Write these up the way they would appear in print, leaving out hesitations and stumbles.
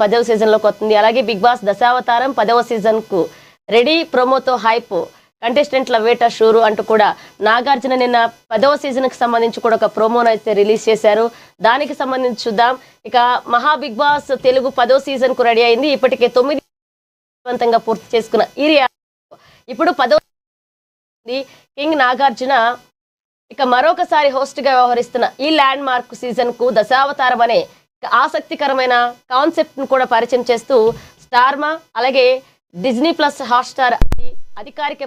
10వ సీజన్లోకి వస్తుంది. అలాగే బిగ్ బాస్ దశావతారం 10వ సీజన్కు రెడీ, ప్రోమోతో హైప్, కంటెస్టెంట్ల వేట షూరు అంటూ కూడా నాగార్జున నిన్న 10వ సీజన్కి సంబంధించి కూడా ఒక ప్రోమోను అయితే రిలీజ్ చేశారు. దానికి సంబంధించి చూద్దాం. ఇక మహా బిగ్ బాస్ తెలుగు 10వ సీజన్కు రెడీ అయింది. ఇప్పటికే 9 విజయవంతంగా పూర్తి చేసుకున్న ఈ ఇప్పుడు 10వ కింగ్ నాగార్జున ఇక మరొకసారి హోస్ట్గా వ్యవహరిస్తున్న ఈ ల్యాండ్ మార్క్ సీజన్కు దశావతారం అనే ఆసక్తికరమైన కాన్సెప్ట్ను కూడా పరిచయం చేస్తూ స్టార్మా అలాగే డిజ్నీ ప్లస్ హాట్స్టార్ అధికారిక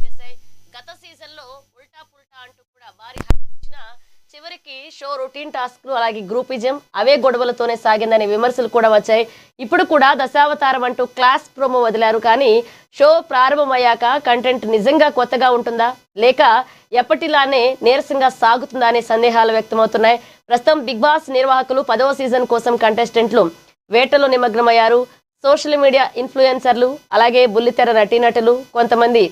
చేశాయి. గత సీజన్లో ఉల్టా పుల్టా అంటూ కూడా భారీ ఇచ్చిన చివరికి షో రొటీన్ టాస్క్లు అలాగే గ్రూపిజం అవే గొడవలతోనే సాగిందనే విమర్శలు కూడా వచ్చాయి. ఇప్పుడు కూడా దశావతారం అంటూ క్లాస్ ప్రోమో వదిలారు. కానీ షో ప్రారంభమయ్యాక కంటెంట్ నిజంగా కొత్తగా ఉంటుందా లేక ఎప్పటిలానే నీరసంగా సాగుతుందా అనే సందేహాలు వ్యక్తమవుతున్నాయి. ప్రస్తుతం బిగ్ బాస్ నిర్వాహకులు 10వ సీజన్ కోసం కంటెస్టెంట్లు వేటలో నిమగ్నమయ్యారు. సోషల్ మీడియా ఇన్ఫ్లుయెన్సర్లు అలాగే బుల్లితెర నటీనటులు కొంతమంది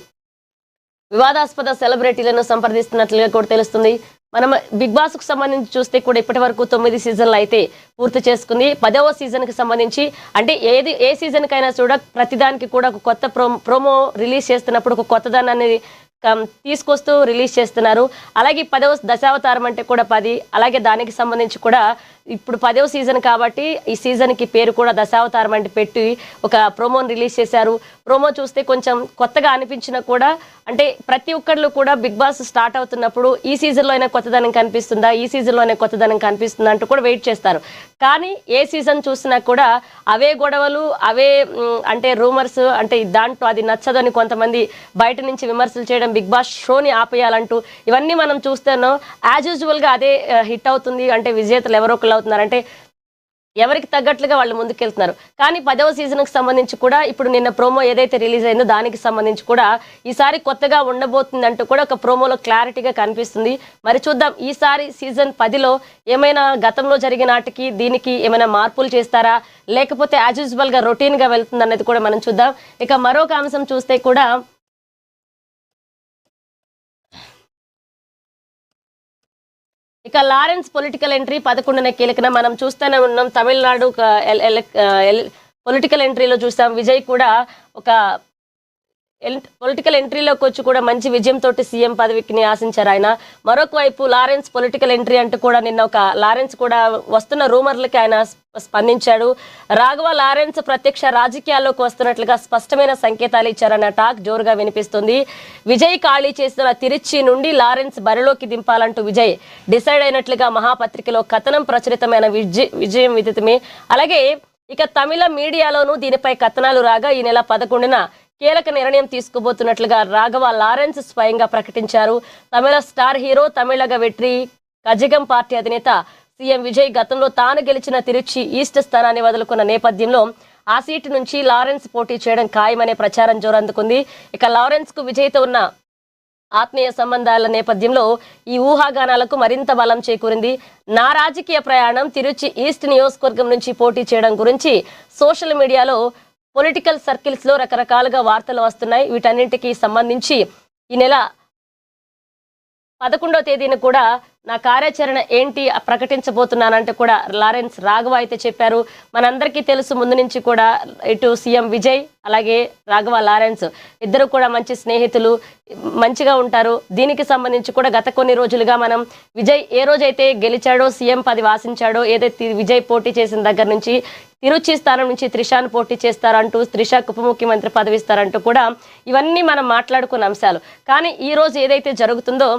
వివాదాస్పద సెలబ్రిటీలను సంప్రదిస్తున్నట్లుగా కూడా తెలుస్తుంది. మనం బిగ్ బాస్ కు సంబంధించి చూస్తే కూడా ఇప్పటి వరకు 9 సీజన్లు అయితే పూర్తి చేసుకుంది. 10వ సీజన్ కి సంబంధించి అంటే ఏ సీజన్ కైనా ప్రతిదానికి కూడా ఒక కొత్త ప్రోమో రిలీజ్ చేస్తున్నప్పుడు ఒక కొత్తదాన్ని తీసుకొస్తూ రిలీజ్ చేస్తున్నారు. అలాగే 10వ దశావతారం అంటే కూడా 10, అలాగే దానికి సంబంధించి కూడా ఇప్పుడు 10వ సీజన్ కాబట్టి ఈ సీజన్కి పేరు కూడా దశావతారం అంటే పెట్టి ఒక ప్రోమోని రిలీజ్ చేశారు. ప్రోమో చూస్తే కొంచెం కొత్తగా అనిపించినా కూడా అంటే ప్రతి ఒక్కళ్ళు కూడా బిగ్ బాస్ స్టార్ట్ అవుతున్నప్పుడు ఈ సీజన్లో అయినా కొత్తదనం కనిపిస్తుందా, ఈ సీజన్లో అయినా కొత్తదనం కనిపిస్తుందా అంటూ కూడా వెయిట్ చేస్తారు. కానీ ఏ సీజన్ చూసినా కూడా అవే గొడవలు, అవే అంటే రూమర్స్, అంటే దాంట్లో అది నచ్చదని కొంతమంది బయట నుంచి విమర్శలు చేయడం, బిగ్ బాస్ షోని ఆపేయాలంటూ ఇవన్నీ మనం చూస్తున్నాం. యాజ్ యూజువల్గా అదే హిట్ అవుతుంది. అంటే విజేతలు ఎవరో ఒకళ్ళు అవుతున్నారు, అంటే ఎవరికి తగ్గట్లుగా వాళ్ళు ముందుకెళ్తున్నారు. కానీ 10వ సీజన్కి సంబంధించి కూడా ఇప్పుడు నిన్న ప్రోమో ఏదైతే రిలీజ్ అయిందో దానికి సంబంధించి కూడా ఈసారి కొత్తగా ఉండబోతుంది అంటూ కూడా ఒక ప్రోమోలో క్లారిటీగా కనిపిస్తుంది. మరి చూద్దాం ఈసారి సీజన్ 10లో ఏమైనా గతంలో జరిగిన నాటికి దీనికి ఏమైనా మార్పులు చేస్తారా లేకపోతే యాజ్ యూజువల్గా రొటీన్గా వెళ్తుంది అనేది కూడా మనం చూద్దాం. ఇక మరొక అంశం చూస్తే కూడా ఇక లారెన్స్ పొలిటికల్ ఎంట్రీ 11న కీలకన మనం చూస్తూనే ఉన్నాం. తమిళనాడు పొలిటికల్ ఎంట్రీలో చూస్తాం. విజయ్ కూడా ఒక పొలిటికల్ ఎంట్రీలోకి వచ్చి కూడా మంచి విజయంతో సీఎం పదవికి ఆశించారు ఆయన. మరొక వైపు లారెన్స్ పొలిటికల్ ఎంట్రీ అంటూ కూడా నిన్న ఒక లారెన్స్ కూడా వస్తున్న రూమర్లకి ఆయన స్పందించాడు. రాఘవ లారెన్స్ ప్రత్యక్ష రాజకీయాల్లోకి వస్తున్నట్లుగా స్పష్టమైన సంకేతాలు ఇచ్చారన్న టాక్ జోరుగా వినిపిస్తుంది. విజయ్ ఖాళీ చేసిన తిరుచి నుండి లారెన్స్ బరిలోకి దింపాలంటూ విజయ్ డిసైడ్ అయినట్లుగా మహాపత్రికలో కథనం ప్రచురితమైన విజయం విదితమే. అలాగే ఇక తమిళ మీడియాలోనూ దీనిపై కథనాలు రాగా ఈ నెల 11న కీలక నిర్ణయం తీసుకోబోతున్నట్లుగా రాఘవ లారెన్స్ స్వయంగా ప్రకటించారు. Tamil star hero Tamilaga Vettri Kazhagam party అధినేత సీఎం విజయ్ గతంలో తాను గెలిచిన తిరుచి ఈస్ట్ స్థానాన్ని వదులుకున్న నేపథ్యంలో ఆ సీటు నుంచి లారెన్స్ పోటీ చేయడం ఖాయమనే ప్రచారం జోరందుకుంది. ఇక లారెన్స్ కు విజయ్తో ఉన్న ఆత్మీయ సంబంధాల నేపథ్యంలో ఈ ఊహాగానాలకు మరింత బలం చేకూరింది. నా రాజకీయ ప్రయాణం తిరుచి ఈస్ట్ నియోజకవర్గం నుంచి పోటీ చేయడం గురించి సోషల్ మీడియాలో పొలిటికల్ సర్కిల్స్ లో రకరకాలుగా వార్తలు వస్తున్నాయి. వీటన్నింటికి సంబంధించి ఈ నెల 11వ తేదీన కూడా నా కార్యాచరణ ఏంటి ప్రకటించబోతున్నానంటే కూడా లారెన్స్ రాఘవ అయితే చెప్పారు. మనందరికీ తెలుసు ముందు నుంచి కూడా ఇటు సీఎం విజయ్ అలాగే రాఘవ లారెన్స్ ఇద్దరు కూడా మంచి స్నేహితులు, మంచిగా ఉంటారు. దీనికి సంబంధించి కూడా గత కొన్ని రోజులుగా మనం విజయ్ ఏ రోజైతే గెలిచాడో సీఎం పదవి ఆశించాడో ఏదైతే విజయ్ పోటీ చేసిన దగ్గర నుంచి తిరుచి స్థానం నుంచి త్రిషాను పోటీ చేస్తారంటూ, త్రిషాకు ఉప ముఖ్యమంత్రి పదవి ఇస్తారంటూ కూడా ఇవన్నీ మనం మాట్లాడుకున్న అంశాలు. కానీ ఈ రోజు ఏదైతే జరుగుతుందో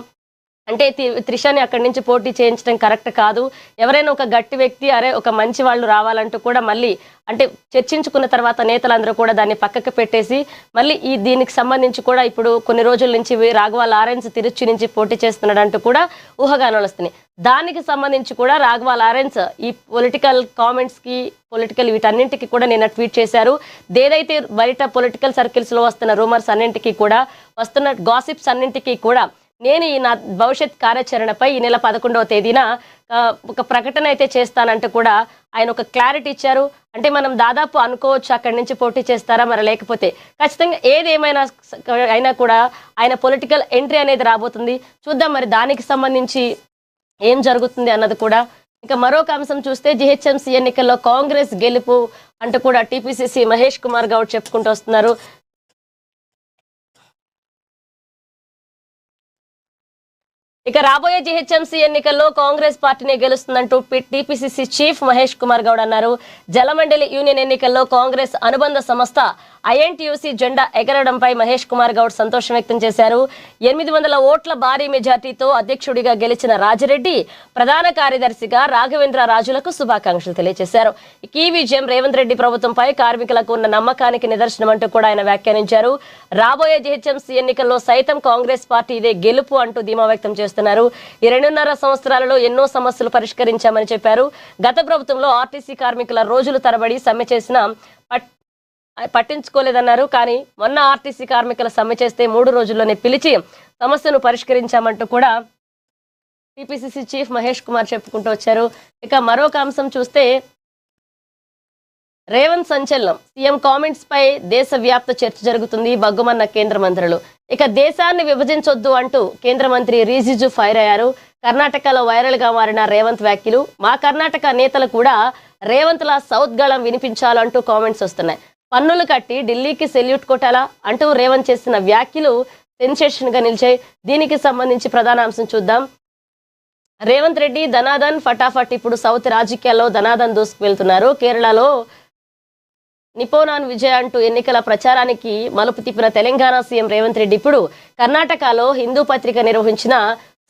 అంటే త్రిషాని అక్కడి నుంచి పోటీ చేయించడం కరెక్ట్ కాదు. ఎవరైనా ఒక గట్టి వ్యక్తి ఒక మంచి వాళ్ళు రావాలంటూ కూడా మళ్ళీ అంటే చర్చించుకున్న తర్వాత నేతలందరూ కూడా దాన్ని పక్కకు పెట్టేసి మళ్ళీ దీనికి సంబంధించి కూడా ఇప్పుడు కొన్ని రోజుల నుంచి రాఘవ లారెన్స్ తిరుచి నుంచి పోటీ చేస్తున్నాడంటూ కూడా ఊహాగానాలు వస్తున్నాయి. దానికి సంబంధించి కూడా రాఘవ లారెన్స్ ఈ పొలిటికల్ కామెంట్స్కి పొలిటికల్ వీటన్నింటికి కూడా నిన్న ట్వీట్ చేశారు. ఏదైతే బయట పొలిటికల్ సర్కిల్స్లో వస్తున్న రూమర్స్ అన్నింటికీ కూడా వస్తున్న గాసిప్స్ అన్నింటికీ కూడా నేను ఈ నా భవిష్యత్ కార్యాచరణపై ఈ నెల 11వ తేదీన ఒక ప్రకటన అయితే చేస్తానంటూ కూడా ఆయన ఒక క్లారిటీ ఇచ్చారు. అంటే మనం దాదాపు అనుకోవచ్చు అక్కడి నుంచి పోటీ చేస్తారా మరి లేకపోతే ఖచ్చితంగా ఏదేమైనా అయినా కూడా ఆయన పొలిటికల్ ఎంట్రీ అనేది రాబోతుంది. చూద్దాం మరి దానికి సంబంధించి ఏం జరుగుతుంది అన్నది కూడా. ఇక మరొక అంశం చూస్తే జిహెచ్ఎంసీ ఎన్నికల్లో కాంగ్రెస్ గెలుపు అంటూ కూడా టీపీసీసీ మహేష్ కుమార్ గౌడ్ చెప్పుకుంటూ వస్తున్నారు. ఇక రాబోయే జీహెచ్ఎంసీ ఎన్నికల్లో కాంగ్రెస్ పార్టీనే గెలుస్తుందంటూ టీపీసీసీ చీఫ్ మహేష్ కుమార్ గౌడ్ అన్నారు. జలమండలి యూనియన్ ఎన్నికల్లో కాంగ్రెస్ అనుబంధ సంస్థ ఐఎన్టీయూసీ జెండా ఎగరడంపై మహేష్ కుమార్ గౌడ్ సంతోషం వ్యక్తం చేశారు. 800 ఓట్ల భారీ మెజార్టీతో అధ్యక్షుడిగా గెలిచిన రాజిరెడ్డి ప్రధాన కార్యదర్శిగా రాఘవేంద్ర రాజులకు శుభాకాంక్షలు తెలియజేశారు. ఈ విజయం రేవంత్ రెడ్డి ప్రభుత్వంపై కార్మికులకు ఉన్న నమ్మకానికి నిదర్శనం అంటూ కూడా ఆయన వ్యాఖ్యానించారు. రాబోయే జీహెచ్ఎంసీ ఎన్నికల్లో సైతం కాంగ్రెస్ పార్టీ ఇదే గెలుపు అంటూ ధీమా వ్యక్తం చేస్తున్నారు. ఈ 2.5 సంవత్సరాలలో ఎన్నో సమస్యలు పరిష్కరించామని చెప్పారు. గత ప్రభుత్వంలో ఆర్టీసీ కార్మికుల రోజులు తరబడి సమ్మె చేసిన పట్టించుకోలేదన్నారు. కానీ మొన్న ఆర్టీసీ కార్మికుల సమ్మె చేస్తే 3 రోజుల్లోనే పిలిచి సమస్యను పరిష్కరించామంటూ కూడా టీపీసీసీ చీఫ్ మహేష్ కుమార్ చెప్పుకుంటూ వచ్చారు. ఇక మరొక అంశం చూస్తే రేవంత్ సంచలనం. సీఎం కామెంట్స్ పై దేశవ్యాప్త చర్చ జరుగుతుంది. బగ్గుమన్న కేంద్ర మంత్రులు. ఇక దేశాన్ని విభజించొద్దు అంటూ కేంద్ర మంత్రి రిజిజు ఫైర్ అయ్యారు. కర్ణాటకలో వైరల్ గా మారిన రేవంత్ వ్యాఖ్యలు. మా కర్ణాటక నేతలు కూడా రేవంత్ లా సౌత్ గళం వినిపించాలంటూ కామెంట్స్ వస్తున్నాయి. పన్నులు కట్టి ఢిల్లీకి సెల్యూట్ కొట్టాలా అంటూ రేవంత్ చేసిన వ్యాఖ్యలు సెన్సేషన్ గా నిలిచాయి. దీనికి సంబంధించి ప్రధాన అంశం చూద్దాం. రేవంత్ రెడ్డి ధనాదన్ ఫటాఫట్ ఇప్పుడు సౌత్ రాజకీయాల్లో ధనాదన్ దూసుకు వెళ్తున్నారు. కేరళలో నిపోనాన్ విజయ్ అంటూ ఎన్నికల ప్రచారానికి మలుపు తిప్పిన తెలంగాణ సీఎం రేవంత్ రెడ్డి ఇప్పుడు కర్ణాటకలో హిందూ పత్రిక నిర్వహించిన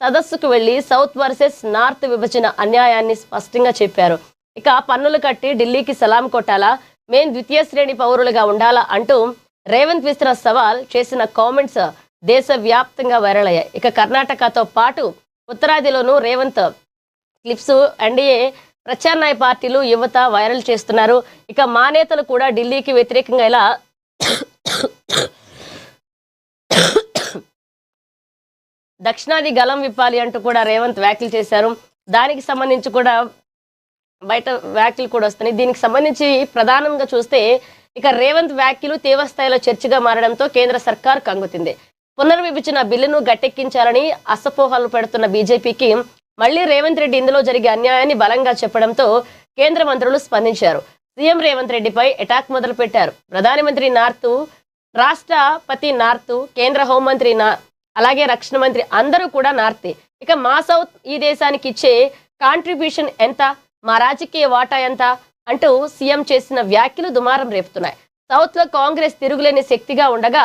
సదస్సుకు వెళ్లి సౌత్ వర్సెస్ నార్త్ విభజన అన్యాయాన్ని స్పష్టంగా చెప్పారు. ఇక పన్నులు కట్టి ఢిల్లీకి సలాం కొట్టాలా, మేం ద్వితీయ శ్రేణి పౌరులుగా ఉండాలా అంటూ రేవంత్ విసిరిన సవాల్ చేసిన కామెంట్స్ దేశవ్యాప్తంగా వైరల్ అయ్యాయి. ఇక కర్ణాటకతో పాటు ఉత్తరాదిలోనూ రేవంత్ క్లిప్స్ ఎన్డీఏ ప్రత్యామ్నాయ పార్టీలు యువత వైరల్ చేస్తున్నారు. ఇక మా నేతలు కూడా ఢిల్లీకి వ్యతిరేకంగా ఇలా దక్షిణాది గలం విప్పాలి అంటూ కూడా రేవంత్ వ్యాఖ్యలు చేశారు. దానికి సంబంధించి కూడా బయట వ్యాఖ్యలు కూడా వస్తున్నాయి. దీనికి సంబంధించి ప్రధానంగా చూస్తే ఇక రేవంత్ వ్యాఖ్యలు తీవ్ర స్థాయిలో చర్చగా మారడంతో కేంద్ర సర్కార్ కంగుతింది. పునర్విభజన బిల్లును గట్టెక్కించాలని అసపోహలు పెడుతున్న బీజేపీకి మళ్లీ రేవంత్ రెడ్డి ఇందులో జరిగే అన్యాయాన్ని బలంగా చెప్పడంతో కేంద్ర మంత్రులు స్పందించారు. సీఎం రేవంత్ రెడ్డిపై అటాక్ మొదలు పెట్టారు. ప్రధానమంత్రి నార్త్, రాష్ట్రపతి నార్త్, కేంద్ర హోంమంత్రి అలాగే రక్షణ మంత్రి అందరూ కూడా నార్తే. ఇక మా సౌత్ ఈ దేశానికి ఇచ్చే కాంట్రిబ్యూషన్ ఎంత, మా రాజకీయ వాటా ఎంత అంటూ సీఎం చేసిన వ్యాఖ్యలు దుమారం రేపుతున్నాయి. సౌత్ లో కాంగ్రెస్ తిరుగులేని శక్తిగా ఉండగా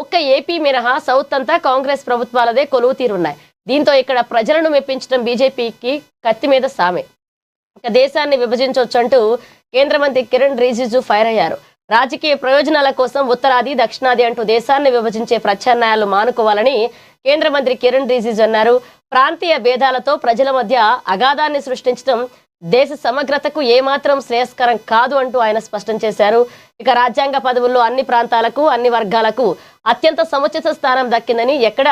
ఒక్క ఏపీ మినహా సౌత్ అంతా కాంగ్రెస్ ప్రభుత్వాలదే కొలువు తీరున్నాయి. దీంతో ఇక్కడ ప్రజలను మెప్పించడం బీజేపీకి కత్తి మీద సామే. ఇక దేశాన్ని విభజించవచ్చు అంటూ కేంద్ర మంత్రి కిరణ్ రిజిజు ఫైర్ అయ్యారు. రాజకీయ ప్రయోజనాల కోసం ఉత్తరాది దక్షిణాది అంటూ దేశాన్ని విభజించే ప్రత్యామ్నాయాలు మానుకోవాలని కేంద్ర మంత్రి కిరణ్ రిజిజు అన్నారు. ప్రాంతీయ భేదాలతో ప్రజల మధ్య అగాధాన్ని సృష్టించడం దేశ సమగ్రతకు ఏమాత్రం శ్రేయస్కరం కాదు అంటూ ఆయన స్పష్టం చేశారు. ఇక రాజ్యాంగ పదవుల్లో అన్ని ప్రాంతాలకు అన్ని వర్గాలకు అత్యంత సముచిత స్థానం దక్కిందని, ఎక్కడ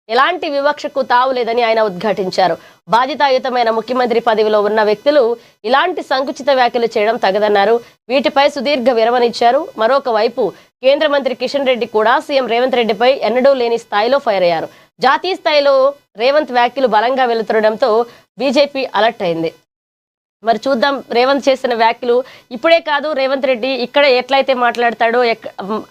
ఎలాంటి వివక్షకు తావు లేదని ఆయన ఉద్ఘాటించారు. బాధ్యతాయుతమైన ముఖ్యమంత్రి పదవిలో ఉన్న వ్యక్తులు ఇలాంటి సంకుచిత వ్యాఖ్యలు చేయడం తగదన్నారు. వీటిపై సుదీర్ఘ విరమణిచ్చారు. మరొక వైపు కేంద్ర మంత్రి కిషన్ రెడ్డి కూడా సీఎం రేవంత్ రెడ్డిపై ఎన్నడూ లేని స్థాయిలో ఫైర్ అయ్యారు. జాతీయ స్థాయిలో రేవంత్ వ్యాఖ్యలు బలంగా వెలువడడంతో బీజేపీ అలర్ట్ అయింది. మరి చూద్దాం రేవంత్ చేసిన వ్యాఖ్యలు. ఇప్పుడే కాదు, రేవంత్ రెడ్డి ఇక్కడ ఎట్లయితే మాట్లాడతాడో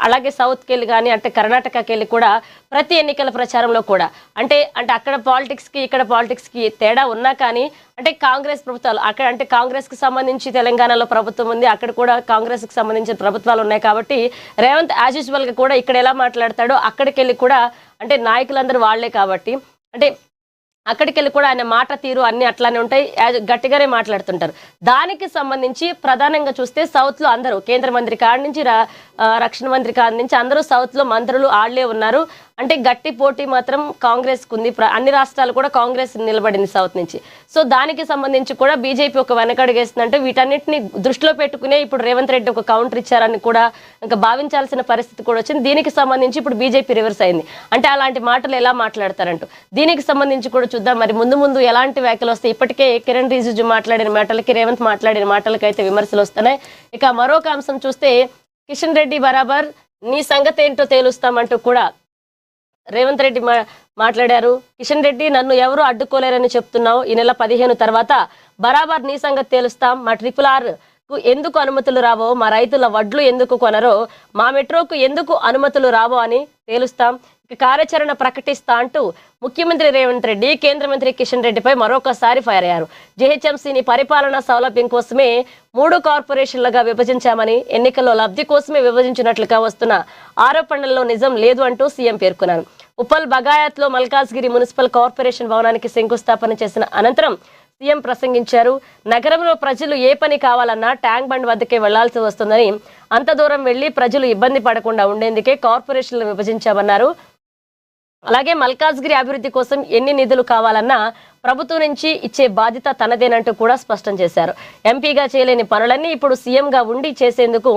అలాగే సౌత్కి వెళ్ళి కానీ అంటే కర్ణాటకకి వెళ్ళి కూడా ప్రతి ఎన్నికల ప్రచారంలో కూడా అంటే అక్కడ పాలిటిక్స్కి ఇక్కడ పాలిటిక్స్కి తేడా ఉన్నా కానీ అంటే కాంగ్రెస్ ప్రభుత్వాలు అక్కడ అంటే కాంగ్రెస్కి సంబంధించి తెలంగాణలో ప్రభుత్వం ఉంది, అక్కడ కూడా కాంగ్రెస్కి సంబంధించిన ప్రభుత్వాలు ఉన్నాయి. కాబట్టి రేవంత్ యాజ్ యూజువల్గా కూడా ఇక్కడ ఎలా మాట్లాడతాడో అక్కడికి వెళ్ళి కూడా అంటే నాయకులందరూ వాళ్లే కాబట్టి అంటే అక్కడికి వెళ్ళి కూడా ఆయన మాట తీరు అన్ని అట్లానే ఉంటాయి, గట్టిగానే మాట్లాడుతుంటారు. దానికి సంబంధించి ప్రధానంగా చూస్తే సౌత్ లో అందరూ కేంద్ర మంత్రి కాడి నుంచి రక్షణ మంత్రి కాడి నుంచి అందరూ సౌత్ లో మంత్రులు ఆళ్లే ఉన్నారు. అంటే గట్టి పోటీ మాత్రం కాంగ్రెస్ కుంది. అన్ని రాష్ట్రాలు కూడా కాంగ్రెస్ నిలబడింది సౌత్ నుంచి. సో దానికి సంబంధించి కూడా బీజేపీ ఒక వెనకడుగేస్తుందంటే వీటన్నిటిని దృష్టిలో పెట్టుకునే ఇప్పుడు రేవంత్ రెడ్డి ఒక కౌంటర్ ఇచ్చారని కూడా ఇంకా భావించాల్సిన పరిస్థితి కూడా వచ్చింది. దీనికి సంబంధించి ఇప్పుడు బీజేపీ రివర్స్ అయింది. అంటే అలాంటి మాటలు ఎలా మాట్లాడతారంటూ దీనికి సంబంధించి కూడా చూద్దాం. మరి ముందు ఎలాంటి వ్యాఖ్యలు వస్తాయి. ఇప్పటికే కిరణ్ రిజిజు మాట్లాడిన మాటలకి రేవంత్ మాట్లాడిన మాటలకి అయితే విమర్శలు వస్తున్నాయి. ఇక మరొక అంశం చూస్తే కిషన్ రెడ్డి బరాబర్ నీ సంగతి ఏంటో తేలుస్తామంటూ కూడా రేవంత్ రెడ్డి మాట్లాడారు. కిషన్ రెడ్డి నన్ను ఎవరు అడ్డుకోలేరని చెప్తున్నావు, ఈ నెల 15 తర్వాత బరాబర్ నీ సంగతి తేలుస్తాం, మా RRR ఎందుకు అనుమతులు రావో, మా రైతుల వడ్లు ఎందుకు కొనరో, మా మెట్రోకు ఎందుకు అనుమతులు రావో అని తేలుస్తాం, ఇక కార్యాచరణ ప్రకటిస్తా అంటూ ముఖ్యమంత్రి రేవంత్ రెడ్డి కేంద్ర మంత్రి కిషన్ రెడ్డిపై మరొకసారి ఫైర్ అయ్యారు. జీహెచ్ఎంసీని పరిపాలనా సౌలభ్యం కోసమే 3 కార్పొరేషన్లుగా విభజించామని, ఎన్నికల్లో లబ్ధి కోసమే విభజించినట్లుగా వస్తున్న ఆరోపణల్లో నిజం లేదు అంటూ సీఎం పేర్కొన్నారు. ఉప్పల్ బగాయత్లో మల్కాజ్గిరి మున్సిపల్ కార్పొరేషన్ భవనానికి శంకుస్థాపన చేసిన అనంతరం సీఎం ప్రసంగించారు. నగరంలో ప్రజలు ఏ పని కావాలన్నా ట్యాంక్ బండ్ వద్దకే వెళ్లాల్సి వస్తుందని, అంత దూరం వెళ్లి ప్రజలు ఇబ్బంది పడకుండా ఉండేందుకే కార్పొరేషన్లు విభజించామన్నారు. అలాగే మల్కాజ్గిరి అభివృద్ధి కోసం ఎన్ని నిధులు కావాలన్నా ప్రభుత్వం నుంచి ఇచ్చే బాధ్యత తనదేనంటూ కూడా స్పష్టం చేశారు. ఎంపీగా చేయలేని పనులన్నీ ఇప్పుడు సీఎంగా ఉండి చేసేందుకు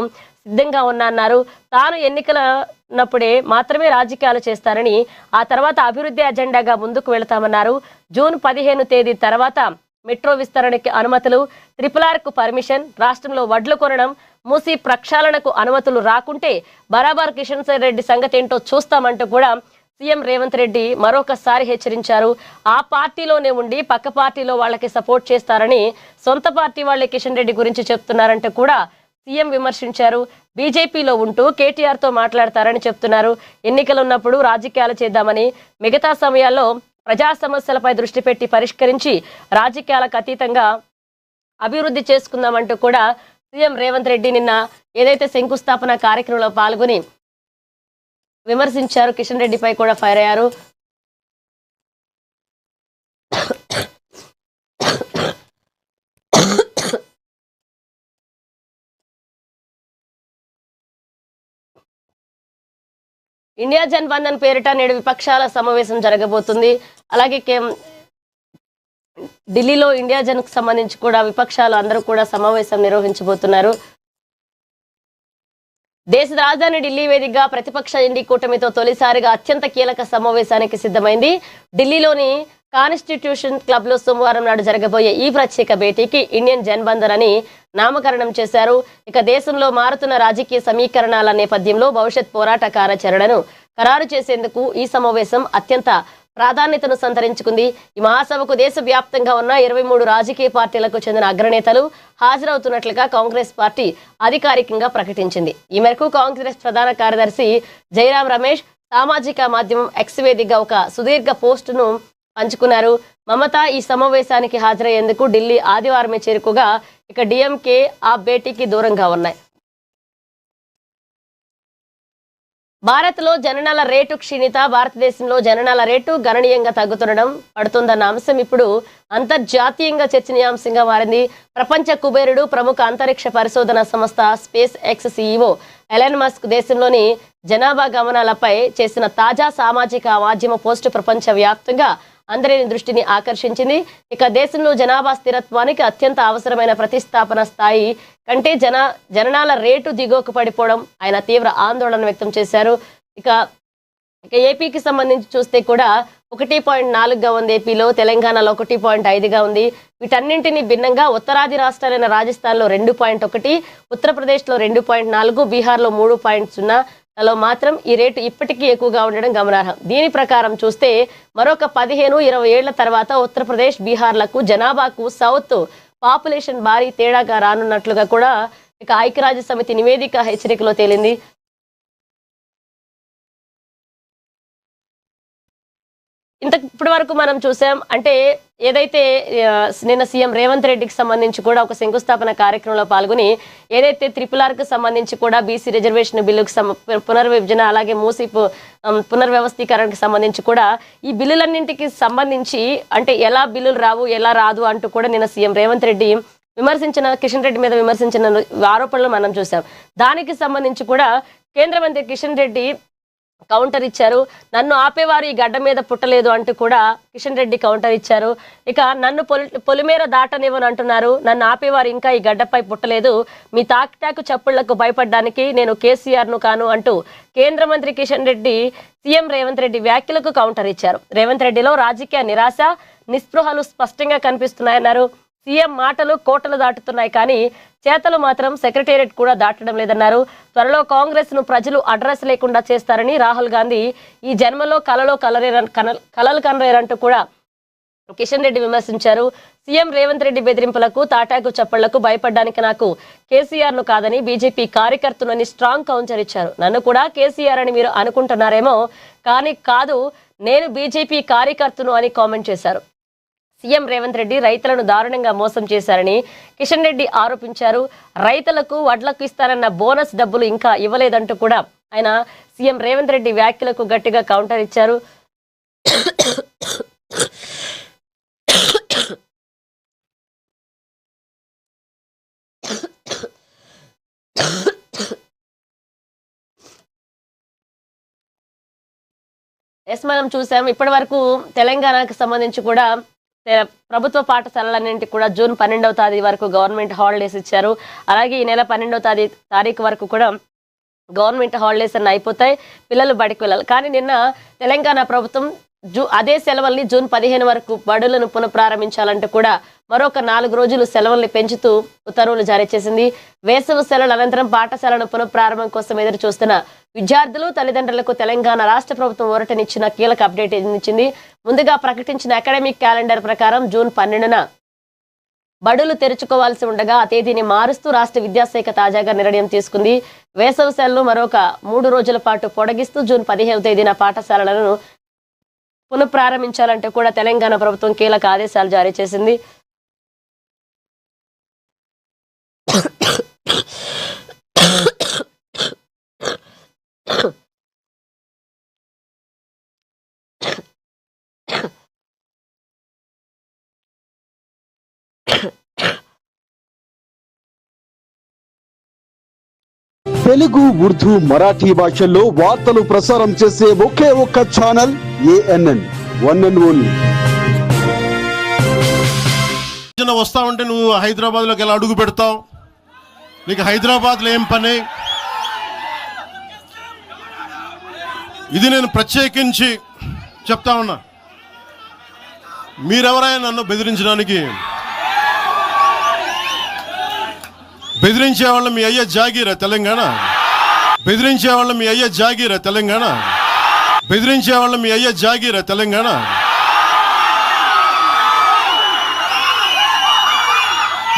సిద్ధంగా ఉన్నారన్నారు. తాను ఎన్నికలన్నప్పుడే మాత్రమే రాజకీయాలు చేస్తారని, ఆ తర్వాత అభివృద్ధి అజెండాగా ముందుకు వెళతామన్నారు. జూన్ 15 తేదీ తర్వాత మెట్రో విస్తరణకి అనుమతులు, RRRకు పర్మిషన్, రాష్ట్రంలో వడ్లు కొనడం, మూసి ప్రక్షాళనకు అనుమతులు రాకుంటే బరాబర్ కిషన్ రెడ్డి సంగతి ఏంటో చూస్తామంటూ కూడా సీఎం రేవంత్ రెడ్డి మరొకసారి హెచ్చరించారు. ఆ పార్టీలోనే ఉండి పక్క పార్టీలో వాళ్ళకి సపోర్ట్ చేస్తారని సొంత పార్టీ వాళ్ళే కిషన్ రెడ్డి గురించి చెప్తున్నారంటూ కూడా సీఎం విమర్శించారు. బీజేపీలో ఉంటూ కేటీఆర్తో మాట్లాడతారని చెప్తున్నారు. ఎన్నికలున్నప్పుడు రాజకీయాలు చేద్దామని, మిగతా సమయాల్లో ప్రజా సమస్యలపై దృష్టి పెట్టి పరిష్కరించి రాజకీయాలకు అతీతంగా అభివృద్ధి చేసుకుందామంటూ కూడా సీఎం రేవంత్ రెడ్డి నిన్న ఏదైతే శంకుస్థాపన కార్యక్రమంలో పాల్గొని విమర్శించారు. కిషన్ రెడ్డిపై కూడా ఫైర్ అయ్యారు. ఇండియా జన్బంధన్ పేరిట నేడు విపక్షాల సమావేశం జరగబోతుంది. అలాగే ఢిల్లీలో ఇండియా జన్కు సంబంధించి కూడా విపక్షాలు అందరూ కూడా సమావేశం నిర్వహించబోతున్నారు. దేశ రాజధాని ఢిల్లీ వేదికగా ప్రతిపక్ష ఇండి కూటమితో తొలిసారిగా అత్యంత కీలక సమావేశానికి సిద్ధమైంది. ఢిల్లీలోని కాన్స్టిట్యూషన్ క్లబ్ లో సోమవారం నాడు జరగబోయే ఈ ప్రత్యేక భేటీకి ఇండియన్ జన్బంధన్ అని నామకరణం చేశారు. ఇక దేశంలో మారుతున్న రాజకీయ సమీకరణాల నేపథ్యంలో భవిష్యత్ పోరాట కార్యాచరణను ఖరారు చేసేందుకు ఈ సమావేశం అత్యంత ప్రాధాన్యతను సంతరించుకుంది. ఈ మహాసభకు దేశవ్యాప్తంగా ఉన్న 23 రాజకీయ పార్టీలకు చెందిన అగ్రనేతలు హాజరవుతున్నట్లుగా కాంగ్రెస్ పార్టీ అధికారికంగా ప్రకటించింది. ఈ మేరకు కాంగ్రెస్ ప్రధాన కార్యదర్శి జైరాం రమేష్ సామాజిక మాధ్యమం ఎక్స్ వేదికగా ఒక సుదీర్ఘ పోస్టును పంచుకున్నారు. మమత ఈ సమావేశానికి హాజరయ్యేందుకు ఢిల్లీ ఆదివారమే చేరుకోగా, ఇక డిఎంకే ఆ భేటీకి దూరంగా ఉన్నాయి. భారత్లో జననాల రేటు క్షీణిత, భారతదేశంలో జననాల రేటు గణనీయంగా తగ్గుతుండడం పడుతుందన్న అంశం ఇప్పుడు అంతర్జాతీయంగా చర్చనీయాంశంగా మారింది. ప్రపంచ కుబేరుడు, ప్రముఖ అంతరిక్ష పరిశోధన సంస్థ space X CEO Elon Musk దేశంలోని జనాభా గమనాలపై చేసిన తాజా సామాజిక మాధ్యమ పోస్టు ప్రపంచ వ్యాప్తంగా అందరి దృష్టిని ఆకర్షించింది. ఇక దేశంలో జనాభా స్థిరత్వానికి అత్యంత అవసరమైన ప్రతిస్థాపన స్థాయి కంటే జననాల రేటు దిగువకు పడిపోవడం ఆయన తీవ్ర ఆందోళన వ్యక్తం చేశారు. ఇక ఏపీకి సంబంధించి చూస్తే కూడా 1.4గా ఉంది ఏపీలో, తెలంగాణలో 1.5గా ఉంది. వీటన్నింటినీ భిన్నంగా ఉత్తరాది రాష్ట్రాలైన రాజస్థాన్లో 2.1, ఉత్తరప్రదేశ్లో 2.4, బీహార్లో 3.0 లో మాత్రం ఈ రేటు ఇప్పటికీ ఎక్కువగా ఉండడం గమనార్హం. దీని ప్రకారం చూస్తే మరొక 15-20 ఏళ్ల తర్వాత ఉత్తరప్రదేశ్, బీహార్లకు జనాభాకు సౌత్ పాపులేషన్ భారీ తేడాగా రానున్నట్లుగా కూడా ఇక ఐక్యరాజ్య సమితి నివేదిక హెచ్చరికలో తేలింది. ఇప్పటి వరకు మనం చూసాం, అంటే ఏదైతే నిన్న సీఎం రేవంత్ రెడ్డికి సంబంధించి కూడా ఒక శంకుస్థాపన కార్యక్రమంలో పాల్గొని ఏదైతే RRRకు సంబంధించి కూడా బీసీ రిజర్వేషన్ బిల్లుకు పునర్విభజన, అలాగే మూసి పునర్వ్యవస్థీకరణకు సంబంధించి కూడా ఈ బిల్లులన్నింటికి సంబంధించి అంటే ఎలా బిల్లులు రావు, ఎలా రాదు అంటూ కూడా నిన్న సీఎం రేవంత్ రెడ్డి కిషన్ రెడ్డి మీద విమర్శించిన ఆరోపణలు మనం చూసాం. దానికి సంబంధించి కూడా కేంద్ర మంత్రి కిషన్ రెడ్డి కౌంటర్ ఇచ్చారు. నన్ను ఆపేవారు ఈ గడ్డ మీద పుట్టలేదు అంటూ కూడా కిషన్ రెడ్డి కౌంటర్ ఇచ్చారు. ఇక నన్ను పొలిమేర దాటనివ్వను అంటున్నారు, నన్ను ఆపేవారు ఇంకా ఈ గడ్డపై పుట్టలేదు, మీ తాకిటాకు చప్పుళ్లకు భయపడడానికి నేను కేసీఆర్ను కాను అంటూ కేంద్ర మంత్రి కిషన్ రెడ్డి సీఎం రేవంత్ రెడ్డి వ్యాఖ్యలకు కౌంటర్ ఇచ్చారు. రేవంత్ రెడ్డిలో రాజకీయ నిరాశ, నిస్పృహలు స్పష్టంగా కనిపిస్తున్నాయన్నారు. సీఎం మాటలు కోటలు దాటుతున్నాయి, కానీ చేతలు మాత్రం సెక్రటేరియట్ కూడా దాటడం లేదన్నారు. త్వరలో కాంగ్రెస్ ను ప్రజలు అడ్రస్ లేకుండా చేస్తారని రాహుల్ గాంధీ ఈ జన్మలో కలలు కనరేరంటూ కూడా కిషన్ రెడ్డి విమర్శించారు. సీఎం రేవంత్ రెడ్డి బెదిరింపులకు తాటాకు చప్పళ్లకు భయపడ్డానికి నాకు కేసీఆర్ ను కాదని బీజేపీ కార్యకర్తలని స్ట్రాంగ్ కౌంటర్ ఇచ్చారు. నన్ను కూడా కేసీఆర్ అని మీరు అనుకుంటున్నారేమో, కానీ కాదు, నేను బీజేపీ కార్యకర్తను అని కామెంట్ చేశారు. సీఎం రేవంత్ రెడ్డి రైతులను దారుణంగా మోసం చేశారని కిషన్ రెడ్డి ఆరోపించారు. రైతులకు వడ్లకు ఇస్తారన్న బోనస్ డబ్బులు ఇంకా ఇవ్వలేదంటూ కూడా ఆయన సీఎం రేవంత్ రెడ్డి వ్యాఖ్యలకు గట్టిగా కౌంటర్ ఇచ్చారు. మనం చూసాం ఇప్పటి వరకు తెలంగాణకు సంబంధించి కూడా ప్రభుత్వ పాఠశాలలన్నింటికి కూడా జూన్ 12వ తేదీ వరకు గవర్నమెంట్ హాలిడేస్ ఇచ్చారు. అలాగే ఈ నెల 12వ తారీఖు వరకు కూడా గవర్నమెంట్ హాలిడేస్ అన్న అయిపోతాయి, పిల్లలు బడికి వెళ్ళాలి. కానీ నిన్న తెలంగాణ ప్రభుత్వం అదే సెలవుల్ని జూన్ 15 వరకు బడులను పునఃప్రారంభించాలంటూ కూడా మరొక 4 రోజులు సెలవుల్ని పెంచుతూ ఉత్తర్వులు జారీ చేసింది. వేసవి సెలవుల అనంతరం పాఠశాలను పునఃప్రారంభం కోసం ఎదురు చూస్తున్న విద్యార్థులు, తల్లిదండ్రులకు తెలంగాణ రాష్ట్ర ప్రభుత్వం ఊరటనిచ్చిన కీలక అప్డేట్ ఇచ్చింది. ముందుగా ప్రకటించిన అకాడమిక్ క్యాలెండర్ ప్రకారం జూన్ 12న బడులు తెరుచుకోవాల్సి ఉండగా ఆ తేదీని మారుస్తూ రాష్ట్ర విద్యాశాఖ తాజాగా నిర్ణయం తీసుకుంది. వేసవి సెలవులు మరొక 3 రోజుల పాటు పొడిగిస్తూ జూన్ 15వ తేదీన పాఠశాలలను పునఃప్రారంభించాలంటూ కూడా తెలంగాణ ప్రభుత్వం కీలక ఆదేశాలు జారీ చేసింది. తెలుగు, ఉర్దూ, మరాఠీ భాషల్లో వార్తలు ప్రసారం చేసే ఒకే ఒక్క channel ANN, one and only. వస్తా ఉంటే నువ్వు హైదరాబాద్లోకి ఎలా అడుగు పెడతావు? నీకు హైదరాబాద్లో ఏం పని? ఇది నేను ప్రత్యేకించి చెప్తా ఉన్నా. మీరెవరైనా నన్ను బెదిరించే వాళ్ళ మీ అయ్య జాగీరా తెలంగాణ? బెదిరించే వాళ్ళ మీ అయ్య జాగీరా తెలంగాణ? బెదిరించే వాళ్ళ మీ అయ్య జాగీరా తెలంగాణ?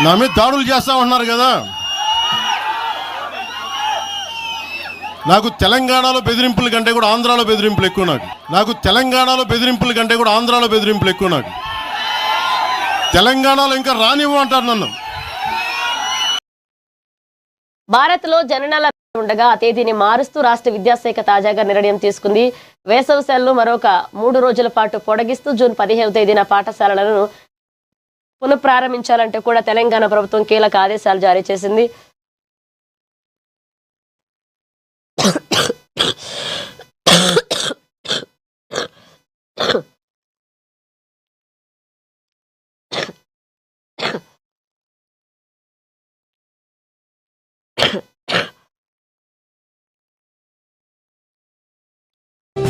నా మీద దాడులు చేస్తా ఉన్నారు కదా. నాకు తెలంగాణలో బెదిరింపుల కంటే కూడా ఆంధ్రాలో బెదిరింపులు ఎక్కువ. నాకు తెలంగాణలో బెదిరింపుల కంటే కూడా ఆంధ్రాలో బెదిరింపులు ఎక్కువ. నాకు తెలంగాణలో ఇంకా రానివ్వు అంటారు నన్ను. భారత్ లో జననాల ఉండగా ఆ తేదీని మారుస్తూ రాష్ట్ర విద్యాశాఖ తాజాగా నిర్ణయం తీసుకుంది. వేసవి సెలవులు మరొక 3 రోజుల పాటు పొడిగిస్తూ జూన్ 15వ తేదీన పాఠశాలలను పునఃప్రారంభించాలంటూ కూడా తెలంగాణ ప్రభుత్వం కీలక ఆదేశాలు జారీ చేసింది.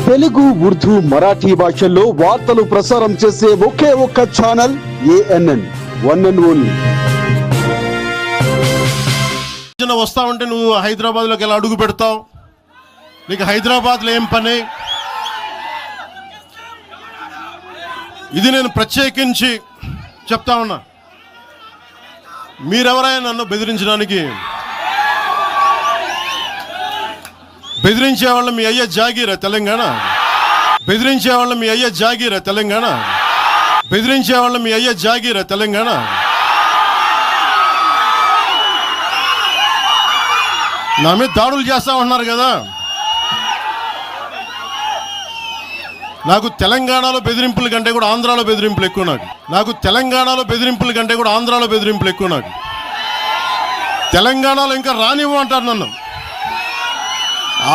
తెలుగు, ఉర్దూ, మరాఠీ భాషల్లో వార్తలు ప్రసారం చేసే ఒకే ఒక్క channel ANN, one and only. వస్తా ఉంటే నువ్వు హైదరాబాద్లోకి ఎలా అడుగు పెడతావు? నీకు హైదరాబాద్లో ఏం పని? ఇది నేను ప్రత్యేకించి చెప్తా ఉన్నా. మీరెవరైనా నన్ను బెదిరించే వాళ్ళ మీ అయ్య జాగీరా తెలంగాణ? బెదిరించే వాళ్ళ మీ అయ్య జాగీరా తెలంగాణ? బెదిరించే వాళ్ళ మీ అయ్య జాగీరా తెలంగాణ? నా మీద దాడులు చేస్తా ఉన్నారు కదా. నాకు తెలంగాణలో బెదిరింపుల కంటే కూడా ఆంధ్రాలో బెదిరింపులు ఎక్కువ. నాకు తెలంగాణలో బెదిరింపుల కంటే కూడా ఆంధ్రాలో బెదిరింపులు ఎక్కువ. నాకు తెలంగాణలో ఇంకా రానివ్వు అంటారు నన్ను.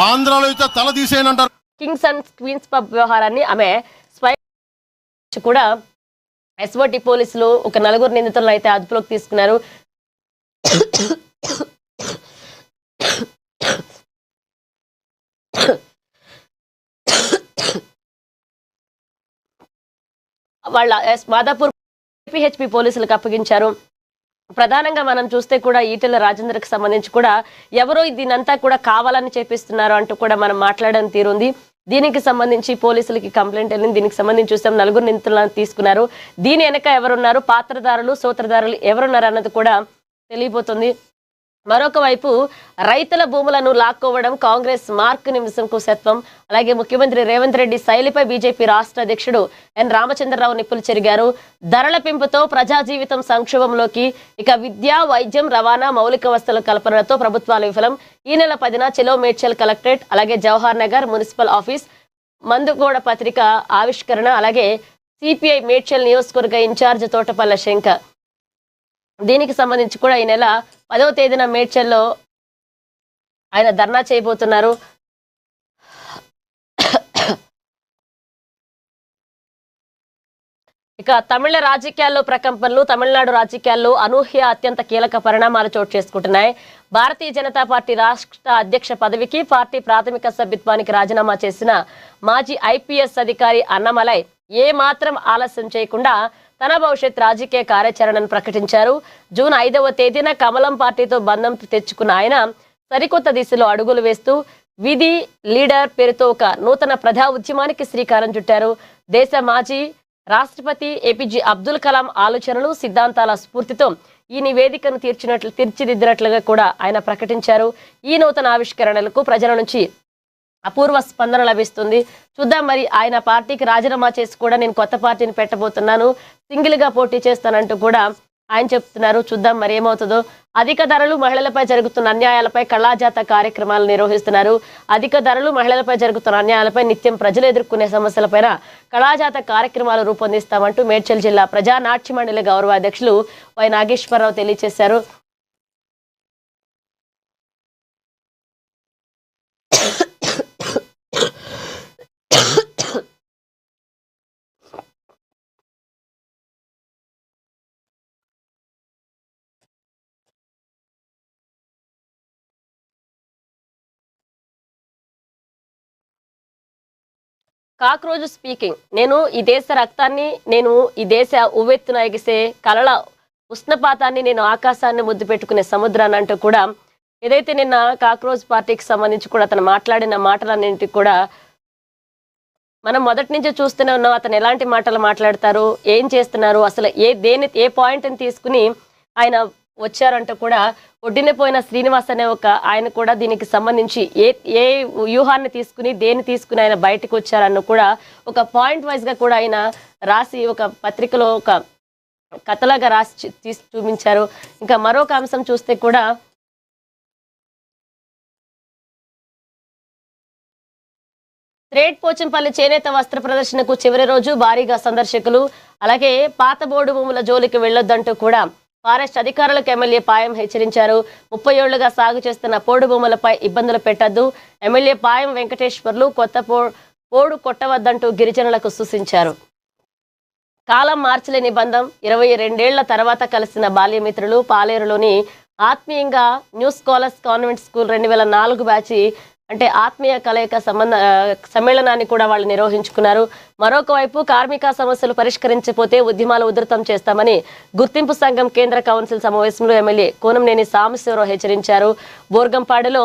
ఆంధ్రాలో అయితే తల తీసేయనంటారు. కింగ్స్ అండ్ క్వీన్స్ పబ్ వ్యవహారాన్ని ఆమె స్వయం కూడా SOT పోలీసులు ఒక 4 నిందితులను అయితే అదుపులోకి తీసుకున్నారు. వాళ్ళ మాదాపూర్ PHP పోలీసులకు అప్పగించారు. ప్రధానంగా మనం చూస్తే కూడా ఈటెల రాజేందర్కి సంబంధించి కూడా ఎవరో దీనంతా కూడా కావాలని చేపిస్తున్నారు అంటూ కూడా మనం మాట్లాడని తీరుంది. దీనికి సంబంధించి పోలీసులకి కంప్లైంట్ వెళ్ళింది. దీనికి సంబంధించి చూసాం 4 నిందితులను తీసుకున్నారు. దీని వెనక ఎవరున్నారు, పాత్రదారులు సూత్రధారులు ఎవరున్నారు అన్నది కూడా తెలియబోతుంది. మరొక వైపు రైతుల భూములను లాక్కోవడం కాంగ్రెస్ మార్క్ నిమిషంకు శత్వం. అలాగే ముఖ్యమంత్రి రేవంత్ రెడ్డి శైలిపై బీజేపీ రాష్ట్ర అధ్యక్షుడు ఎన్ రామచంద్రరావు నిప్పులు చెరిగారు. ధరల పెంపుతో ప్రజా జీవితం సంక్షోభంలోకి. ఇక విద్య, వైద్యం, రవాణా, మౌలిక వసతుల కల్పనతో ప్రభుత్వాలు విఫలం. ఈ నెల 10న చెలో మేడ్చల్ కలెక్టరేట్, అలాగే జవహర్ నగర్ మున్సిపల్ ఆఫీస్ మందుగోడ పత్రిక ఆవిష్కరణ. అలాగే సిపిఐ మేడ్చల్ నియోజకవర్గ ఇన్ఛార్జ్ తోటపల్ల శంకర్. దీనికి సంబంధించి కూడా ఈ నెల 10వ తేదీన మేడ్చల్లో ఆయన ధర్నా చేయబోతున్నారు. ఇక తమిళ రాజకీయాల్లో ప్రకంపనలు. తమిళనాడు రాజకీయాల్లో అనూహ్య అత్యంత కీలక పరిణామాలు చోటు చేసుకుంటున్నాయి. భారతీయ జనతా పార్టీ రాష్ట్ర అధ్యక్ష పదవికి పార్టీ ప్రాథమిక సభ్యత్వానికి రాజీనామా చేసిన మాజీ ఐపీఎస్ అధికారి అన్నమలై ఏ మాత్రం ఆలస్యం చేయకుండా తన భవిష్యత్ రాజకీయ కార్యాచరణను ప్రకటించారు. జూన్ 5వ తేదీన కమలం పార్టీతో బంధం తెచ్చుకున్న ఆయన సరికొత్త దిశలో అడుగులు వేస్తూ విధి లీడర్ పేరుతో ఒక నూతన ప్రజా ఉద్యమానికి శ్రీకారం చుట్టారు. దేశ మాజీ రాష్ట్రపతి ఏపీజే అబ్దుల్ కలాం ఆలోచనలు, సిద్ధాంతాల స్ఫూర్తితో ఈ నివేదికను తీర్చిదిద్దినట్లుగా కూడా ఆయన ప్రకటించారు. ఈ నూతన ఆవిష్కరణలకు ప్రజల నుంచి అపూర్వ స్పందన లభిస్తుంది. చూద్దాం మరి ఆయన పార్టీకి రాజీనామా చేసి కూడా నేను కొత్త పార్టీని పెట్టబోతున్నాను, సింగిల్ గా పోటీ చేస్తానంటూ కూడా ఆయన చెప్తున్నారు. చూద్దాం మరి ఏమవుతుందో. అధిక ధరలు, మహిళలపై జరుగుతున్న అన్యాయాలపై కళాజాత కార్యక్రమాలు నిర్వహిస్తున్నారు. అధిక ధరలు, మహిళలపై జరుగుతున్న అన్యాయాలపై నిత్యం ప్రజలు ఎదుర్కొనే సమస్యలపైన కళాజాత కార్యక్రమాలు రూపొందిస్తామంటూ మేడ్చల్ జిల్లా ప్రజా నాట్య మండలి గౌరవ అధ్యక్షులు వై నాగేశ్వరరావు తెలియజేశారు. Cockroach speaking. నేను ఈ దేశ రక్తాన్ని, నేను ఈ దేశ ఉవ్వెత్తున ఎగిసే కలల ఉష్ణపాతాన్ని, నేను ఆకాశాన్ని ముద్దు పెట్టుకునే సముద్రాన్ని అంటూ కూడా ఏదైతే నిన్న కాక్రోజ్ పార్టీకి సంబంధించి కూడా అతను మాట్లాడిన మాటలన్నింటికి కూడా మనం మొదటి నుంచి చూస్తూనే ఉన్నాం. అతను ఎలాంటి మాటలు మాట్లాడతారు, ఏం చేస్తున్నారు, అసలు ఏ పాయింట్ని తీసుకుని ఆయన వచ్చారంటూ కూడా ఒడ్డినపోయిన శ్రీనివాస్ అనే ఒక ఆయన కూడా దీనికి సంబంధించి ఏ వ్యూహాన్ని తీసుకుని దేన్ని తీసుకుని ఆయన బయటకు వచ్చారన్న కూడా ఒక పాయింట్ వైజ్ గా కూడా ఆయన రాసి ఒక పత్రికలో ఒక కథలాగా రాసి తీసి చూపించారు. ఇంకా మరొక అంశం చూస్తే కూడా థ్రేడ్ పోచంపల్లి చేనేత వస్త్ర ప్రదర్శనకు చివరి రోజు భారీగా సందర్శకులు. అలాగే పాత బోర్డు భూముల జోలికి వెళ్లొద్దంటూ కూడా ఫారెస్ట్ అధికారులకు ఎమ్మెల్యే పాయం హెచ్చరించారు. 30 ఏళ్లుగా సాగు చేస్తున్న పోడు భూములపై ఇబ్బందులు పెట్టద్దు. ఎమ్మెల్యే పాయం వెంకటేశ్వర్లు కొత్త పోడు కొట్టవద్దంటూ గిరిజనులకు సూచించారు. కాలం మార్చలేని బంధం. 22 ఏళ్ల తర్వాత కలిసిన బాల్యమిత్రులు. పాలేరులోని ఆత్మీయంగా new scholars convent school 2004 batch అంటే ఆత్మీయ కలయిక సమ్మేళనాన్ని కూడా వాళ్ళు నిర్వహించుకున్నారు. మరొక వైపు కార్మిక సమస్యలు పరిష్కరించకపోతే ఉద్యమాలు ఉధృతం చేస్తామని గుర్తింపు సంఘం కేంద్ర కౌన్సిల్ సమావేశంలో ఎమ్మెల్యే కోనంనేని సాంబశివరావు హెచ్చరించారు. బోర్గంపాడులో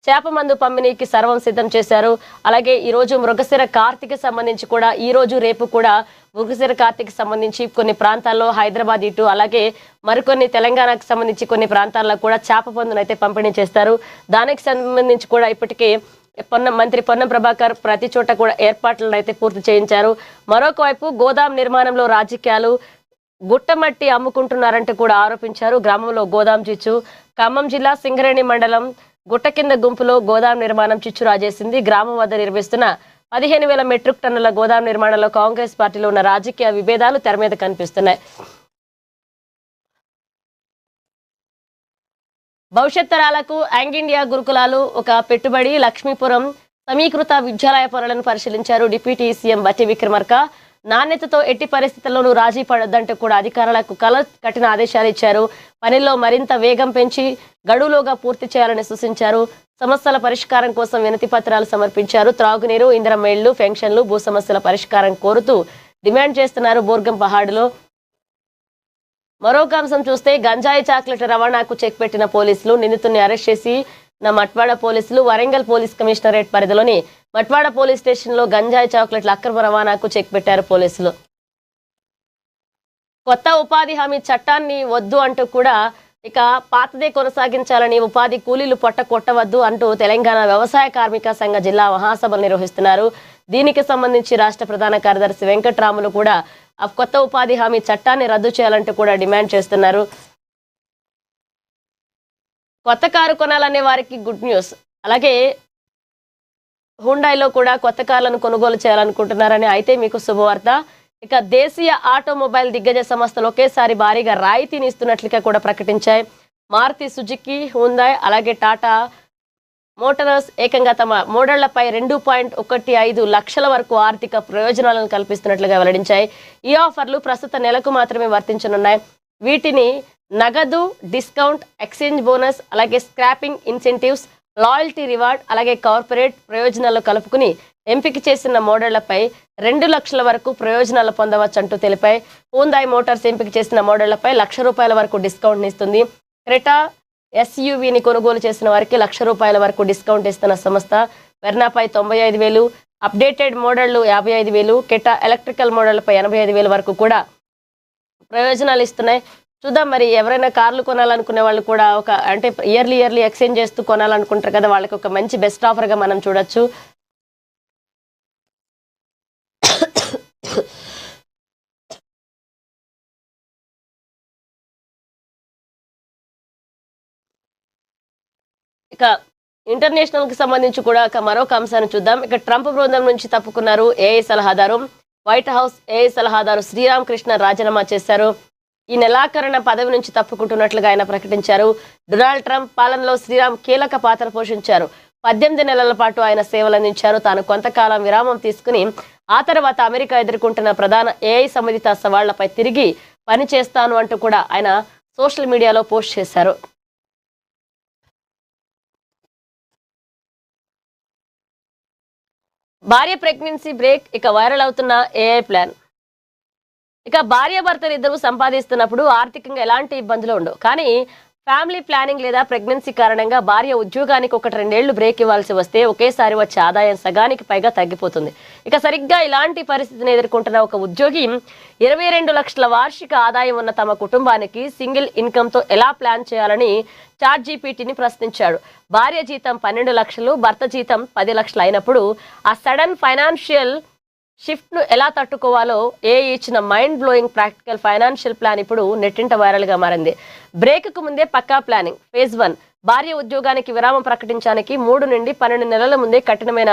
చేప మందు పంపిణీకి సర్వం సిద్ధం చేశారు. అలాగే ఈ రోజు మృగశిర కార్తీకి సంబంధించి కూడా ఈ రోజు రేపు కూడా మృగశిర కార్తీకి సంబంధించి కొన్ని ప్రాంతాల్లో హైదరాబాద్ ఇటు అలాగే మరికొన్ని తెలంగాణకు సంబంధించి కొన్ని ప్రాంతాల్లో కూడా చేప పందును అయితే పంపిణీ చేస్తారు. దానికి సంబంధించి కూడా ఇప్పటికే మంత్రి పొన్నం ప్రభాకర్ ప్రతి చోట కూడా ఏర్పాట్లను అయితే పూర్తి చేయించారు. మరొక వైపు గోదాం నిర్మాణంలో రాజకీయాలు, గుట్టమట్టి అమ్ముకుంటున్నారంటూ కూడా ఆరోపించారు. గ్రామంలో గోదాం చిచ్చు. ఖమ్మం జిల్లా సింగరేణి మండలం గుట్ట కింద గుంపులో గోదాం నిర్మాణం చిచ్చు రాజేసింది. గ్రామం వద్ద నిర్మిస్తున్న 15,000 మెట్రిక్ టన్నుల గోదాం నిర్మాణంలో కాంగ్రెస్ పార్టీలో ఉన్న రాజకీయ విభేదాలు తెర మీద కనిపిస్తున్నాయి. భవిష్యత్ తరాలకు యాంగ్ ఇండియా గురుకులాలు ఒక పెట్టుబడి. లక్ష్మీపురం సమీకృత విద్యాలయ పనులను పరిశీలించారు డిప్యూటీ సీఎం బట్టి విక్రమార్క. నాణ్యతతో ఎట్టి పరిస్థితుల్లోనూ రాజీ పడొద్దంటూ కూడా అధికారులకు కఠిన ఆదేశాలు ఇచ్చారు. పనిలో మరింత వేగం పెంచి గడువులోగా పూర్తి చేయాలని సూచించారు. సమస్యల పరిష్కారం కోసం వినతి పత్రాలు సమర్పించారు. త్రాగునీరు, ఇంధనం ఇళ్లు, పెన్షన్లు, భూ సమస్యల పరిష్కారం కోరుతూ డిమాండ్ చేస్తున్నారు. బోర్గం పహాడులో మరొక అంశం చూస్తే గంజాయి చాక్లెట్ రవాణాకు చెక్ పెట్టిన పోలీసులు నిందితుడిని అరెస్ట్ చేసి మట్వాడ పోలీసులు వరంగల్ పోలీస్ కమిషనరేట్ పరిధిలోని మట్వాడ పోలీస్ స్టేషన్ లో గంజాయి చాక్లెట్ల అక్రమ రవాణాకు చెక్ పెట్టారు పోలీసులు. కొత్త ఉపాధి హామీ చట్టాన్ని వద్దు అంటూ కూడా ఇక పాతదే కొనసాగించాలని, ఉపాధి కూలీలు పొట్ట కొట్టవద్దు అంటూ తెలంగాణ వ్యవసాయ కార్మిక సంఘ జిల్లా మహాసభలు నిర్వహిస్తున్నారు. దీనికి సంబంధించి రాష్ట్ర ప్రధాన కార్యదర్శి వెంకట్రాములు కూడా ఆ కొత్త ఉపాధి హామీ చట్టాన్ని రద్దు చేయాలంటూ కూడా డిమాండ్ చేస్తున్నారు. కొత్త కారు కొనాలనే వారికి గుడ్ న్యూస్. అలాగే హుండాయిలో కూడా కొత్త కార్లను కొనుగోలు చేయాలనుకుంటున్నారని, అయితే మీకు శుభవార్త. ఇక దేశీయ ఆటోమొబైల్ దిగ్గజ సంస్థలు ఒకేసారి భారీగా రాయితీని ఇస్తున్నట్లుగా కూడా ప్రకటించాయి. మారుతి సుజుకి, హుండాయ్ అలాగే టాటా మోటార్స్ ఏకంగా తమ మోడళ్లపై 2.15 లక్షల వరకు ఆర్థిక ప్రయోజనాలను కల్పిస్తున్నట్లుగా వెల్లడించాయి. ఈ ఆఫర్లు ప్రస్తుత నెలకు మాత్రమే వర్తించనున్నాయి. వీటిని నగదు, డిస్కౌంట్, ఎక్స్చేంజ్ బోనస్, అలాగే స్క్రాపింగ్ ఇన్సెంటివ్స్, లాయల్టీ రివార్డ్, అలాగే కార్పొరేట్ ప్రయోజనాలు కలుపుకుని ఎంపిక చేసిన మోడళ్లపై 2 లక్షల వరకు ప్రయోజనాలు పొందవచ్చు అంటూ తెలిపాయి. హుండాయ్ మోటార్స్ ఎంపిక చేసిన మోడళ్లపై ₹1,00,000 వరకు డిస్కౌంట్ ఇస్తుంది. క్రెటా ఎస్యూవీని కొనుగోలు చేసిన వారికి ₹1,00,000 వరకు డిస్కౌంట్ ఇస్తున్న సంస్థ. వెర్నాపై 95,000, అప్డేటెడ్ మోడళ్లు 55,000, కెటా ఎలక్ట్రికల్ మోడళ్లపై 85,000 వరకు కూడా ప్రయోజనాలు ఇస్తున్నాయి. చూద్దాం మరి, ఎవరైనా కార్లు కొనాలనుకునే వాళ్ళు కూడా అంటే ఇయర్లీ ఎక్స్చేంజ్ చేస్తూ కొనాలనుకుంటారు కదా, వాళ్ళకి ఒక మంచి బెస్ట్ ఆఫర్గా మనం చూడొచ్చు. ఇక ఇంటర్నేషనల్ కి సంబంధించి కూడా మరొక అంశాన్ని చూద్దాం. ఇక ట్రంప్ బృందం నుంచి తప్పుకున్నారు ఏఐ సలహాదారు. వైట్ హౌస్ ఏఐ సలహాదారు శ్రీరామ్ కృష్ణ రాజీనామా చేశారు. ఈ నెలాఖరున పదవి నుంచి తప్పుకుంటున్నట్లుగా ఆయన ప్రకటించారు. డొనాల్డ్ ట్రంప్ పాలనలో శ్రీరామ్ కీలక పాత్ర పోషించారు. 18 నెలల పాటు ఆయన సేవలందించారు. తాను కొంతకాలం విరామం తీసుకుని ఆ తర్వాత అమెరికా ఎదుర్కొంటున్న ప్రధాన ఏఐ సంబంధిత సవాళ్లపై తిరిగి పనిచేస్తాను అంటూ కూడా ఆయన సోషల్ మీడియాలో పోస్ట్ చేశారు. భార్య ప్రెగ్నెన్సీ బ్రేక్, ఇక వైరల్ అవుతున్న ఏఐ ప్లాన్. ఇక భార్యాభర్తలు ఇద్దరు సంపాదిస్తున్నప్పుడు ఆర్థికంగా ఎలాంటి ఇబ్బందులు ఉండవు. కానీ ఫ్యామిలీ ప్లానింగ్ లేదా ప్రెగ్నెన్సీ కారణంగా భార్య ఉద్యోగానికి 1-2 ఏళ్లు బ్రేక్ ఇవ్వాల్సి వస్తే ఒకేసారి వచ్చే ఆదాయం సగానికి పైగా తగ్గిపోతుంది. ఇక సరిగ్గా ఇలాంటి పరిస్థితిని ఎదుర్కొంటున్న ఒక ఉద్యోగి 22 లక్షల వార్షిక ఆదాయం ఉన్న తమ కుటుంబానికి సింగిల్ ఇన్కమ్తో ఎలా ప్లాన్ చేయాలని చాట్‌జీపీటీని ప్రశ్నించాడు. భార్య జీతం 12 లక్షలు, భర్త జీతం 10 లక్షలు అయినప్పుడు ఆ సడన్ ఫైనాన్షియల్ షిఫ్ట్ ను ఎలా తట్టుకోవాలో ఏఐ ఇచ్చిన mind blowing practical financial plan ఇప్పుడు నెట్టింట వైరల్ గా మారింది. బ్రేక్ కు ముందే పక్కా ప్లానింగ్. ఫేజ్ 1, భార్య ఉద్యోగానికి విరామం ప్రకటించడానికి 3 నుండి 12 నెలల ముందే కఠినమైన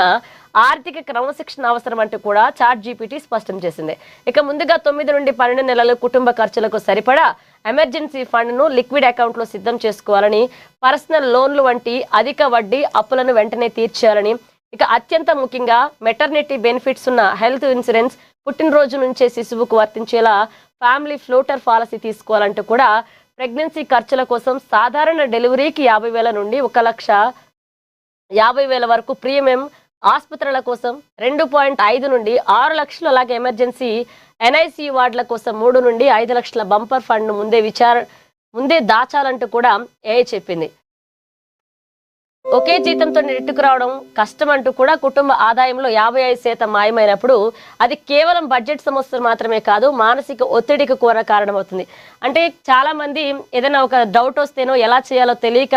ఆర్థిక క్రమశిక్షణ అవసరం అంటూ కూడా చాట్‌జీపీటీ స్పష్టం చేసింది. ఇక ముందుగా 9 నుండి 12 నెలలు కుటుంబ ఖర్చులకు సరిపడా ఎమర్జెన్సీ ఫండ్ ను లిక్విడ్ అకౌంట్ లో సిద్ధం చేసుకోవాలని, పర్సనల్ లోన్లు వంటి అధిక వడ్డీ అప్పులను వెంటనే తీర్చేయాలని, ఇక అత్యంత ముఖ్యంగా మెటర్నిటీ బెనిఫిట్స్ ఉన్న హెల్త్ ఇన్సూరెన్స్ పుట్టినరోజు నుంచే శిశువుకు వర్తించేలా ఫ్యామిలీ ఫ్లోటర్ పాలసీ తీసుకోవాలంటూ కూడా ప్రెగ్నెన్సీ ఖర్చుల కోసం సాధారణ డెలివరీకి 50,000 నుండి 1,50,000 వరకు ప్రీమియం, ఆసుపత్రుల కోసం 2.5 నుండి 6 లక్షలు, అలాగే ఎమర్జెన్సీ ఎన్ఐసి వార్డుల కోసం 3 నుండి 5 లక్షల బంపర్ ఫండ్ ను ముందే దాచాలంటూ కూడా ఏఐ చెప్పింది. ఒకే జీతంతో నెట్టుకు రావడం కష్టం అంటూ కూడా కుటుంబ ఆదాయంలో 55% మాయమైనప్పుడు అది కేవలం బడ్జెట్ సమస్యలు మాత్రమే కాదు, మానసిక ఒత్తిడికి కూడా కారణమవుతుంది. అంటే చాలా మంది ఏదైనా ఒక డౌట్ వస్తేనో ఎలా చేయాలో తెలియక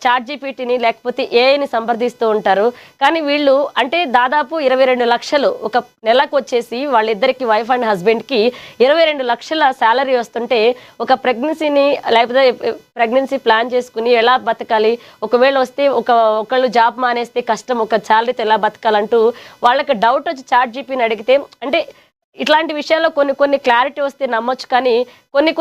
చాట్‌జీపీటీని లేకపోతే ఏఐని సంప్రదిస్తూ ఉంటారు. కానీ వీళ్ళు అంటే దాదాపు 22 లక్షలు ఒక నెలకు వచ్చేసి వాళ్ళిద్దరికి, వైఫ్ అండ్ హస్బెండ్ కి 22 లక్షల శాలరీ వస్తుంటే ఒక ప్రెగ్నెన్సీని లేకపోతే ప్రెగ్నెన్సీ ప్లాన్ చేసుకుని ఎలా బతకాలి, ఒకవేళ వస్తే ఒకళ్ళు జాబ్ మానేస్తే కష్టం, ఒక శాలరీతో ఎలా బతకాలంటూ వాళ్ళకి డౌట్ వచ్చి చాట్‌జీపీటీని అడిగితే, అంటే ఇట్లాంటి విషయాల్లో కొన్ని క్లారిటీ వస్తే నమ్మొచ్చు, కానీ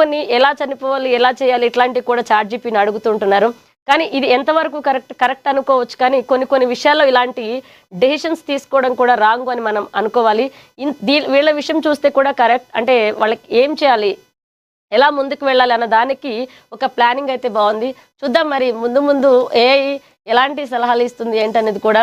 కొన్ని ఎలా చనిపోవాలి, ఎలా చేయాలి, ఇట్లాంటివి కూడా చాట్‌జీపీటీని అడుగుతుంటున్నారు. కానీ ఇది ఎంతవరకు కరెక్ట్ అనుకోవచ్చు, కానీ కొన్ని విషయాల్లో ఇలాంటి డెసిషన్స్ తీసుకోవడం కూడా రాంగ్ అని మనం అనుకోవాలి. వీళ్ళ విషయం చూస్తే కూడా కరెక్ట్, అంటే వాళ్ళకి ఏం చేయాలి, ఎలా ముందుకు వెళ్ళాలి అన్న దానికి ఒక ప్లానింగ్ అయితే బాగుంది. చూద్దాం మరి ముందు ఏఐ ఎలాంటి సలహాలు ఇస్తుంది ఏంటనేది కూడా.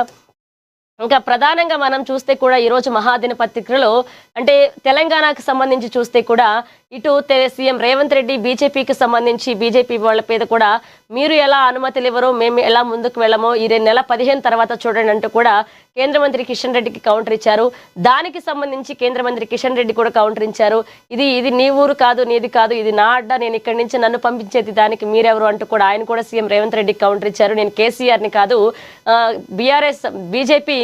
ఇంకా ప్రధానంగా మనం చూస్తే కూడా ఈరోజు మహాదిన పత్రికలో అంటే తెలంగాణకు సంబంధించి చూస్తే కూడా ఇటు సీఎం రేవంత్ రెడ్డి బీజేపీకి సంబంధించి బీజేపీ వాళ్ళ మీద కూడా మీరు ఎలా అనుమతులు ఇవ్వరో మేము ఎలా ముందుకు వెళ్ళమో ఈ నెల 15 తర్వాత చూడండి అంటూ కూడా కేంద్ర మంత్రి కిషన్ రెడ్డికి కౌంటర్ ఇచ్చారు. దానికి సంబంధించి కేంద్ర మంత్రి కిషన్ రెడ్డి కూడా కౌంటర్ ఇచ్చారు. ఇది నీ ఊరు కాదు, నీది కాదు, ఇది నా అడ్డ, నేను ఇక్కడి నుంచి నన్ను పంపించేది దానికి మీరెవరు అంటూ కూడా ఆయన కూడా సీఎం రేవంత్ రెడ్డికి కౌంటర్ ఇచ్చారు. నేను కేసీఆర్ని కాదు బీజేపీ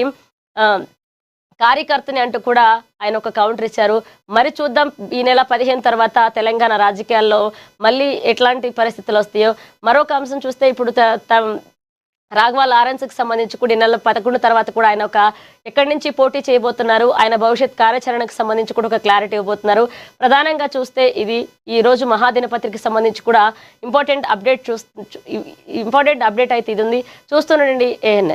కార్యకర్తని అంటూ కూడా ఆయన ఒక కౌంటర్ ఇచ్చారు. మరి చూద్దాం ఈ నెల 15 తర్వాత తెలంగాణ రాజకీయాల్లో మళ్ళీ ఎట్లాంటి పరిస్థితులు వస్తాయో. మరొక అంశం చూస్తే ఇప్పుడు రాఘవ లారెన్స్కి సంబంధించి కూడా ఈ నెల 11 తర్వాత కూడా ఆయన ఎక్కడి నుంచి పోటీ చేయబోతున్నారు, ఆయన భవిష్యత్ కార్యాచరణకు సంబంధించి కూడా ఒక క్లారిటీ ఇవ్వబోతున్నారు. ప్రధానంగా చూస్తే ఇది ఈ రోజు మహాదినపత్రికకి సంబంధించి కూడా ఇంపార్టెంట్ అప్డేట్ అయితే ఇది ఉంది. చూస్తుండండి ANN.